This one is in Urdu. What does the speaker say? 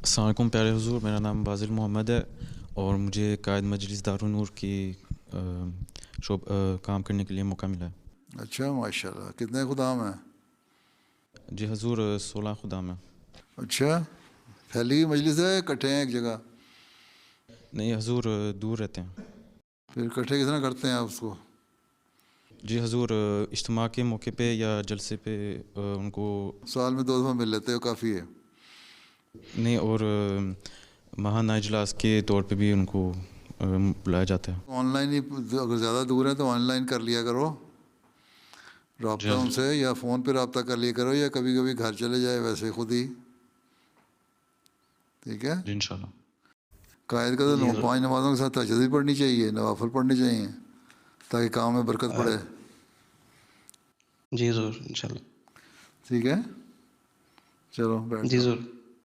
السلام علیکم پیارے حضور، میرا نام بازل محمد ہے اور مجھے قائد مجلس دارالنور کی کام کرنے کے لیے موقع ملا ہے۔ اچھا، ماشاء اللہ. کتنے خدام ہیں؟ جی حضور 16 خدام ہیں۔ اچھا، پھیلی ہوئی مجلس ہے، اکٹھے ہیں ایک جگہ؟ نہیں حضور دور رہتے ہیں۔ پھر اکٹھے کس طرح کرتے ہیں آپ اس کو؟ جی حضور اجتماع کے موقع پہ یا جلسے پہ ان کو سال میں 2 دفعہ مل لیتے ہو، کافی ہے. نہیں، اور ماہانہ اجلاس کے طور پہ بھی ان کو بلایا جاتا ہے۔ آن لائن ہی، اگر زیادہ دور ہے تو آن لائن کر لیا کرو جی رابطہ ان حضور، سے، یا فون پہ رابطہ کر لیا کرو، یا کبھی کبھی گھر چلے جائے ویسے خود ہی. ٹھیک ہے. جی انشاءاللہ۔ قائد کا جی تو حضور. 5 نمازوں کے ساتھ تہجد بھی پڑھنی چاہیے، نوافل پڑھنے چاہیے تاکہ کام میں برکت پڑے. جی ضرور انشاءاللہ. ٹھیک ہے، چلو بیٹھ جی جاؤ. ضرور.